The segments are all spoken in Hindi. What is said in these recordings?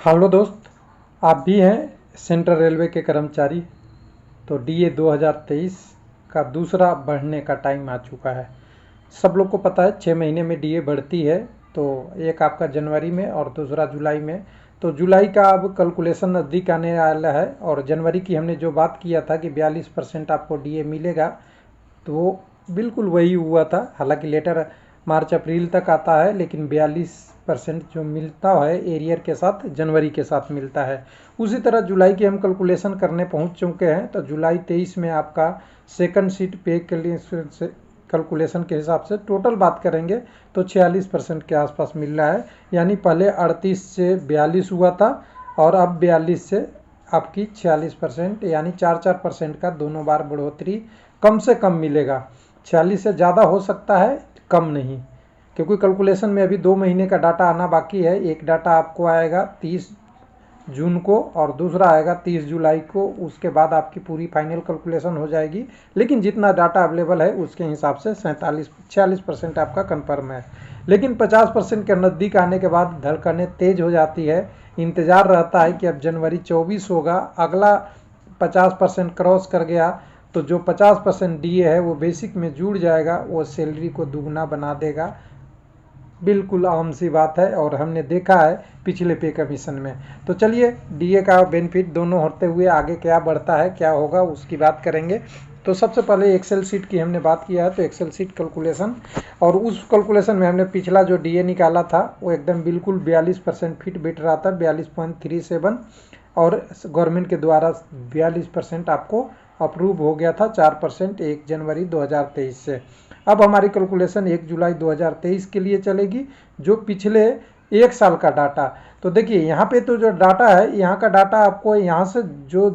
हेलो दोस्त, आप भी हैं सेंट्रल रेलवे के कर्मचारी। तो डीए 2023 का दूसरा बढ़ने का टाइम आ चुका है। सब लोग को पता है 6 महीने में डीए बढ़ती है। तो एक आपका जनवरी में और दूसरा जुलाई में। तो जुलाई का अब कैलकुलेशन नज़दीक आने वाला है। और जनवरी की हमने जो बात किया था कि 42% आपको डीए मिलेगा, तो वो बिल्कुल वही हुआ था। हालांकि लेटर मार्च अप्रैल तक आता है, लेकिन 42% जो मिलता है एरियर के साथ जनवरी के साथ मिलता है। उसी तरह जुलाई की हम कैलकुलेशन करने पहुंच चुके हैं। तो जुलाई 23 में आपका सेकंड सीट पे कैलकुलेशन के हिसाब से टोटल बात करेंगे तो 46% के आसपास मिल रहा है। यानी पहले 38 से 42 हुआ था और अब 42 से आपकी 46%, यानी 4% का दोनों बार बढ़ोतरी कम से कम मिलेगा। 46 से ज़्यादा हो सकता है, कम नहीं, क्योंकि कैलकुलेशन में अभी 2 महीने का डाटा आना बाकी है। एक डाटा आपको आएगा 30 जून को और दूसरा आएगा 30 जुलाई को। उसके बाद आपकी पूरी फाइनल कैलकुलेशन हो जाएगी। लेकिन जितना डाटा अवेलेबल है उसके हिसाब से 46% आपका कन्फर्म है। लेकिन 50% के नज़दीक आने के बाद धड़कनें तेज हो जाती है। इंतज़ार रहता है कि अब जनवरी 24 होगा, अगला 50% क्रॉस कर गया तो जो 50% डीए है वो बेसिक में जुड़ जाएगा, वो सैलरी को दुगना बना देगा। बिल्कुल आम सी बात है और हमने देखा है पिछले पे कमीशन में। तो चलिए, डीए का बेनिफिट दोनों होते हुए आगे क्या बढ़ता है, क्या होगा, उसकी बात करेंगे। तो सबसे पहले एक्सेल सीट की हमने बात किया है। तो एक्सेल सीट कैलकुलेशन, और उस कैलकुलेशन में हमने पिछला जो डीए निकाला था वो एकदम बिल्कुल 42% फिट बिट रहा था, 42.37। और गवर्नमेंट के द्वारा 42% आपको अप्रूव हो गया था, 4% 1 जनवरी 2023 से। अब हमारी कैलकुलेशन 1 जुलाई 2023 के लिए चलेगी, जो पिछले एक साल का डाटा। तो देखिए यहाँ पे तो जो डाटा है, यहाँ का डाटा आपको यहाँ से जो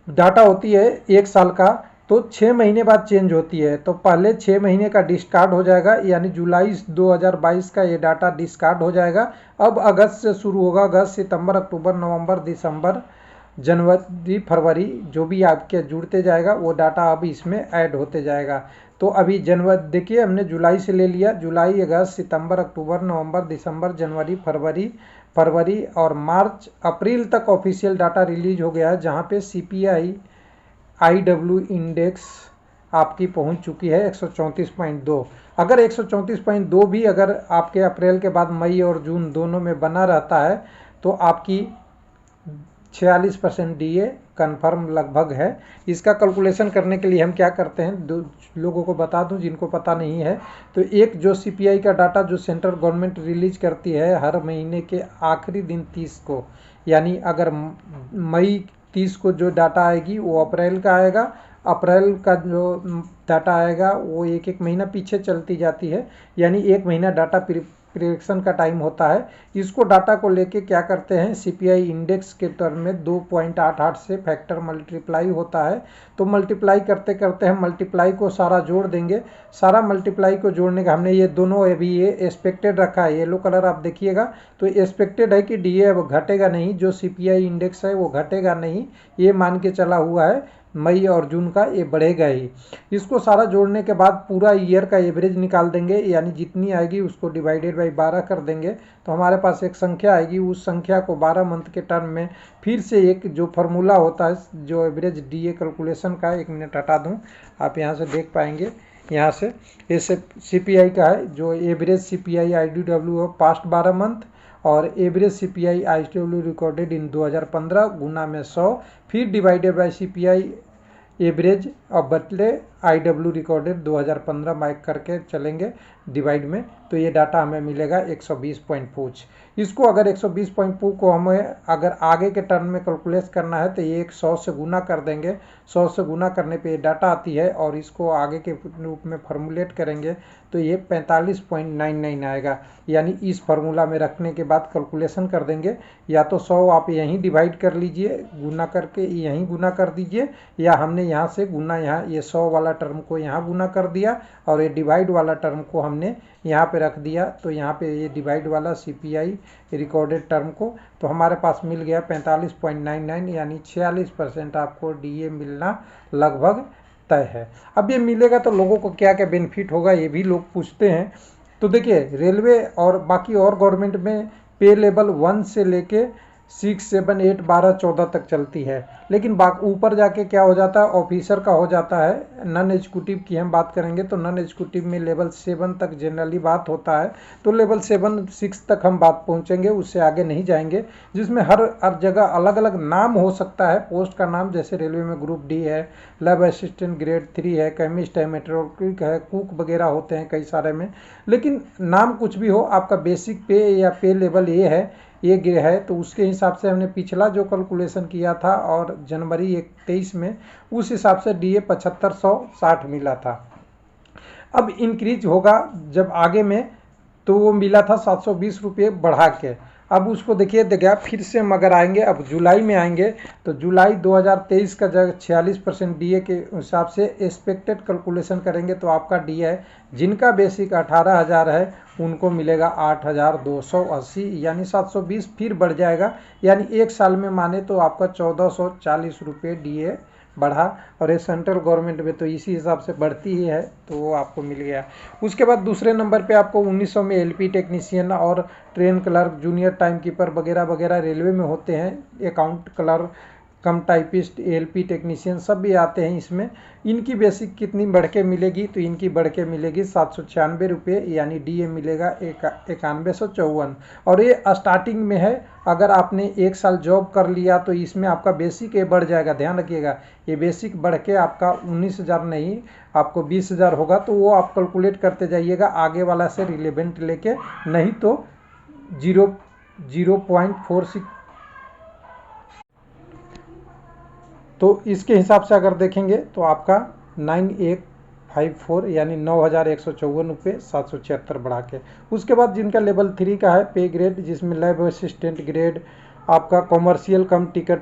डाटा होती है एक साल का, तो 6 महीने बाद चेंज होती है। तो पहले 6 महीने का डिस्कार्ड हो जाएगा, यानी जुलाई 2022 का ये डाटा डिस्कार्ड हो जाएगा। अब अगस्त से शुरू होगा, अगस्त, सितंबर, अक्टूबर, नवंबर, दिसंबर, जनवरी, फरवरी, जो भी आपके जुड़ते जाएगा वो डाटा अब इसमें ऐड होते जाएगा। तो अभी जनवरी देखिए, हमने जुलाई से ले लिया, जुलाई, अगस्त, सितंबर, अक्टूबर, नवंबर, दिसंबर, जनवरी, फरवरी और मार्च अप्रैल तक ऑफिशियल डाटा रिलीज हो गया है, जहाँ पे सीपीआई IW इंडेक्स आपकी पहुंच चुकी है 134.2। अगर 134.2 भी अगर आपके अप्रैल के बाद मई और जून दोनों में बना रहता है तो आपकी 46% डीए कन्फर्म लगभग है। इसका कैलकुलेशन करने के लिए हम क्या करते हैं, दो लोगों को बता दूं जिनको पता नहीं है। तो एक जो सीपीआई का डाटा जो सेंट्रल गवर्नमेंट रिलीज करती है हर महीने के आखिरी दिन 30 को, यानी अगर मई 30 को जो डाटा आएगी वो अप्रैल का आएगा, अप्रैल का जो डाटा आएगा वो एक एक महीना पीछे चलती जाती है, यानी एक महीना डाटा प्रिडिक्शन का टाइम होता है। इसको डाटा को लेके क्या करते हैं, सीपीआई इंडेक्स के टर्म में 2.88 से फैक्टर मल्टीप्लाई होता है। तो मल्टीप्लाई करते करते हम मल्टीप्लाई को सारा जोड़ देंगे। सारा मल्टीप्लाई को जोड़ने का हमने ये दोनों अभी ये एक्सपेक्टेड रखा है, येलो कलर आप देखिएगा। तो एक्सपेक्टेड है कि डीए अब घटेगा नहीं, जो सीपीआई इंडेक्स है वो घटेगा नहीं, ये मान के चला हुआ है। मई और जून का ये बढ़ेगा ही। इसको सारा जोड़ने के बाद पूरा ईयर का एवरेज निकाल देंगे, यानी जितनी आएगी उसको डिवाइडेड बाई 12 कर देंगे। तो हमारे पास एक संख्या आएगी, उस संख्या को 12 मंथ के टर्म में फिर से एक जो फार्मूला होता है जो एवरेज डीए कैलकुलेशन का, 1 मिनट हटा दूँ, आप यहाँ से देख पाएंगे। यहाँ से ये सीपीआई का है, जो एवरेज सीपीआई IDW है पास्ट 12 मंथ, और average CPI IDW recorded in 2015 गुना में 100, फिर डिवाइडेड बाई सीपीआई एवरेज और बदले IW रिकॉर्डेड 2015 माइक करके चलेंगे डिवाइड में, तो ये डाटा हमें मिलेगा 120.5। इसको अगर 120.5 को हमें अगर आगे के टर्म में कैलकुलेट करना है तो ये 100 से गुना कर देंगे। 100 से गुना करने पे ये डाटा आती है, और इसको आगे के रूप में फॉर्मुलेट करेंगे तो ये 45.99 आएगा। यानी इस फार्मूला में रखने के बाद कैलकुलेशन कर देंगे, या तो 100 आप यहीं डिवाइड कर लीजिए, गुना करके यहीं गुना कर दीजिए, या हमने यहाँ से गुना, यहाँ ये 100 वाला टर्म को यहाँ गुना कर दिया और ये डिवाइड वाला टर्म को हमने यहाँ पे रख दिया। तो यहाँ पे ये डिवाइड वाला सीपीआई रिकॉर्डेड टर्म को, तो हमारे पास मिल गया 45.99, यानी 46% आपको डीए मिलना लगभग तय है। अब ये मिलेगा तो लोगों को क्या क्या बेनिफिट होगा, ये भी लोग पूछते हैं। तो देखिए, रेलवे और बाकी और गवर्नमेंट में पे लेवल 1 से लेके 6, 7, 8, 12, 14 तक चलती है। लेकिन ऊपर जाके क्या हो जाता है, ऑफिसर का हो जाता है। नॉन एग्जीक्यूटिव की हम बात करेंगे तो नॉन एग्जीक्यूटिव में लेवल 7 तक जनरली बात होता है। तो लेवल 7, 6 तक हम बात पहुंचेंगे, उससे आगे नहीं जाएंगे, जिसमें हर जगह अलग अलग नाम हो सकता है पोस्ट का नाम। जैसे रेलवे में ग्रुप डी है, लैब असिस्टेंट ग्रेड 3 है, केमिस्ट है, मेट्रोलॉजिस्ट है, कुक वगैरह होते हैं कई सारे में। लेकिन नाम कुछ भी हो, आपका बेसिक पे या पे लेवल ये है, ये गिर है। तो उसके हिसाब से हमने पिछला जो कैलकुलेशन किया था और जनवरी 23 में, उस हिसाब से डीए 7560 मिला था। अब इंक्रीज होगा जब आगे में, तो वो मिला था 720 रुपये बढ़ा के। अब उसको देखिए फिर से हम अगर आएंगे, अब जुलाई में आएंगे तो जुलाई 2023 का जगह 46% डीए के हिसाब से एक्सपेक्टेड कैलकुलेशन करेंगे तो आपका डीए जिनका बेसिक 18,000 है उनको मिलेगा 8,280, यानी 720 फिर बढ़ जाएगा। यानी एक साल में माने तो आपका 1,440 रुपये डीए बढ़ा। और ये सेंट्रल गवर्नमेंट में तो इसी हिसाब से बढ़ती ही है, तो वो आपको मिल गया। उसके बाद दूसरे नंबर पे आपको 1900 में एलपी टेक्नीशियन और train clerk, junior time keeper वगैरह वगैरह रेलवे में होते हैं। अकाउंट क्लर्क, कम टाइपिस्ट, एलपी टेक्नीशियन सब भी आते हैं इसमें। इनकी बेसिक कितनी बढ़ के मिलेगी, तो इनकी बढ़ के मिलेगी 796 रुपये, यानी डीए मिलेगा 9154। और ये स्टार्टिंग में है, अगर आपने एक साल जॉब कर लिया तो इसमें आपका बेसिक ये बढ़ जाएगा। ध्यान रखिएगा, ये बेसिक बढ़ के आपका 19,000 नहीं, आपको 20,000 होगा। तो वो आप कैलकुलेट करते जाइएगा आगे वाला से रिलेवेंट लेके, नहीं तो 0.46। तो इसके हिसाब से अगर देखेंगे तो आपका 9154, यानी 9,154 रुपये 776 बढ़ा के। उसके बाद जिनका लेवल 3 का है पे ग्रेड, जिसमें लैब असिस्टेंट ग्रेड, आपका कॉमर्शियल कम टिकट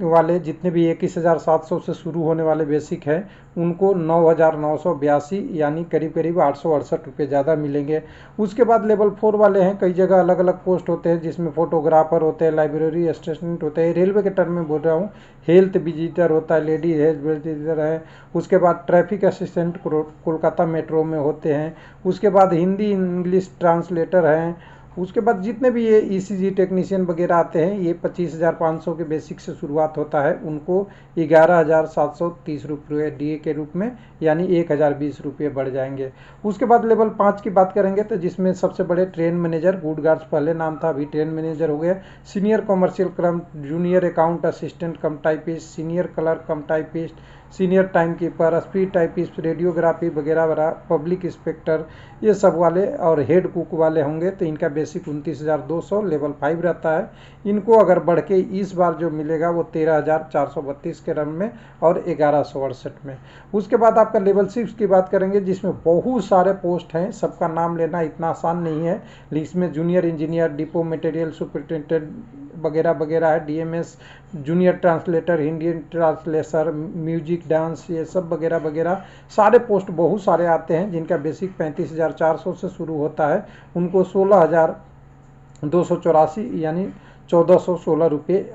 वाले जितने भी 21,700 से शुरू होने वाले बेसिक हैं, उनको 9,982, यानी करीब करीब 868 रुपये ज़्यादा मिलेंगे। उसके बाद लेवल 4 वाले हैं, कई जगह अलग अलग पोस्ट होते हैं, जिसमें फोटोग्राफर होते हैं, लाइब्रेरी असिस्टेंट होते हैं, रेलवे के टर्म में बोल रहा हूँ, हेल्थ विजिटर होता है, लेडी हेल्थ विजिटर है। उसके बाद ट्रैफिक असिस्टेंट कोलकाता मेट्रो में होते हैं। उसके बाद हिंदी इंग्लिश ट्रांसलेटर हैं। उसके बाद जितने भी ये ईसीजी टेक्नीशियन वगैरह आते हैं, ये 25,500 के बेसिक से शुरुआत होता है, उनको 11,730 रुपये डीए के रूप में, यानी 1,020 रुपये बढ़ जाएंगे। उसके बाद लेवल 5 की बात करेंगे तो जिसमें सबसे बड़े ट्रेन मैनेजर, गुड गार्ड्स पहले नाम था, अभी ट्रेन मैनेजर हो गया, senior commercial clerk, junior account assistant कम टाइपिस्ट, सीनियर क्लर्क कम typist, senior time keeper, speed typist, radiography वगैरह वगैरह, पब्लिक इंस्पेक्टर, ये सब वाले, और हेड कुक वाले होंगे। तो इनका बेसिक 29,200 लेवल 5 रहता है। इनको अगर बढ़ के इस बार जो मिलेगा वो 13,432 के रन में और 1168 में। उसके बाद आपका लेवल 6 की बात करेंगे, जिसमें बहुत सारे पोस्ट हैं, सबका नाम लेना इतना आसान नहीं है। इसमें junior engineer, depot material superintendent वगैरह वगैरह है, DMs, junior translator, Hindi translator, music dance, ये सब वगैरह वगैरह सारे पोस्ट बहुत सारे आते हैं, जिनका बेसिक 35,400 से शुरू होता है। उनको 16,284, यानी 1,416 रुपये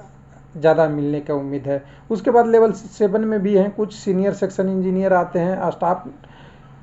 ज़्यादा मिलने का उम्मीद है। उसके बाद लेवल 7 में भी हैं कुछ सीनियर सेक्शन इंजीनियर आते हैं, स्टाफ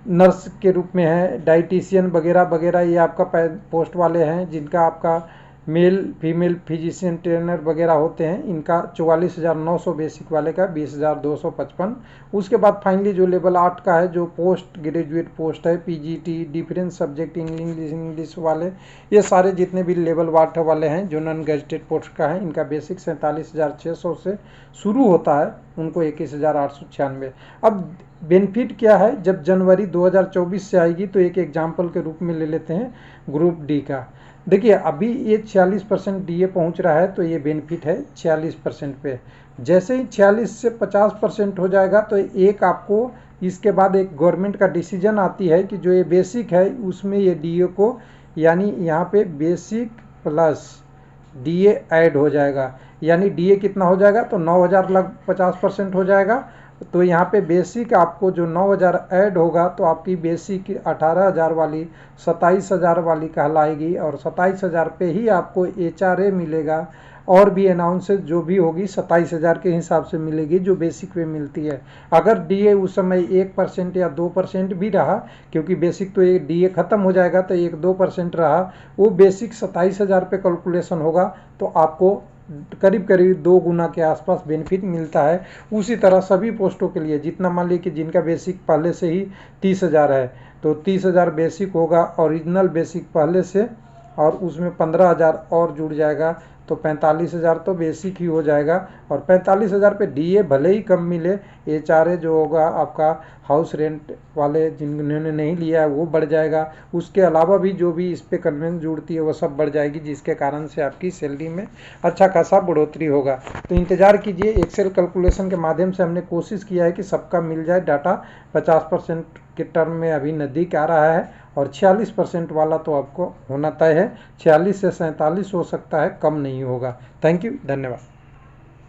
नर्स के रूप में है, डाइटिशियन वगैरह वगैरह, ये आपका पोस्ट वाले हैं, जिनका आपका मेल फीमेल फिजिशियन ट्रेनर वगैरह होते हैं। इनका 44,900 बेसिक वाले का 20,255। उसके बाद फाइनली जो लेवल 8 का है, जो पोस्ट ग्रेजुएट पोस्ट है, पीजीटी, डिफरेंस सब्जेक्ट इंग्लिश वाले, ये सारे जितने भी लेवल 8 वाले हैं जो नॉन गैजेटेड पोस्ट का है, इनका बेसिक 47,600 से शुरू होता है, उनको 21,896। अब बेनिफिट क्या है, जब जनवरी 2024 से आएगी तो एक एग्जाम्पल के रूप में ले लेते हैं ग्रुप डी का। देखिए अभी ये 46% डीए पहुंच रहा है, तो ये बेनिफिट है 46% पे। जैसे ही 46 से 50% हो जाएगा तो एक आपको इसके बाद एक गवर्नमेंट का डिसीजन आती है कि जो ये बेसिक है उसमें ये डीए को, यानी यहाँ पे बेसिक प्लस डीए ऐड हो जाएगा, यानी डीए कितना हो जाएगा, तो 9,000 लग 50% हो जाएगा, तो यहाँ पे बेसिक आपको जो 9,000 ऐड होगा तो आपकी बेसिक 18,000 वाली 27,000 वाली कहलाएगी, और 27,000 पे ही आपको HRA मिलेगा, और भी अनाउंसेस जो भी होगी 27,000 के हिसाब से मिलेगी जो बेसिक पे मिलती है। अगर DA उस समय 1% या 2% भी रहा, क्योंकि बेसिक तो एक DA खत्म हो जाएगा तो 1-2% रहा, वो बेसिक 27,000 पे कैलकुलेशन होगा तो आपको करीब करीब 2 गुना के आसपास बेनिफिट मिलता है। उसी तरह सभी पोस्टों के लिए, जितना मान लीजिए कि जिनका बेसिक पहले से ही 30,000 है तो 30,000 बेसिक होगा ओरिजिनल बेसिक पहले से, और उसमें 15,000 और जुड़ जाएगा तो 45,000 तो बेसिक ही हो जाएगा। और 45,000 पे DA भले ही कम मिले, HRA जो होगा आपका हाउस रेंट वाले जिन्होंने नहीं लिया है वो बढ़ जाएगा। उसके अलावा भी जो भी इस पे कन्वेंस जुड़ती है वो सब बढ़ जाएगी, जिसके कारण से आपकी सैलरी में अच्छा खासा बढ़ोतरी होगा। तो इंतज़ार कीजिए, एक्सेल कैलकुलेशन के माध्यम से हमने कोशिश किया है कि सबका मिल जाए डाटा। 50% के टर्म में अभी नज़दीक आ रहा है, और 46% वाला तो आपको होना तय है। 46 से 47 हो सकता है, कम नहीं होगा। थैंक यू, धन्यवाद।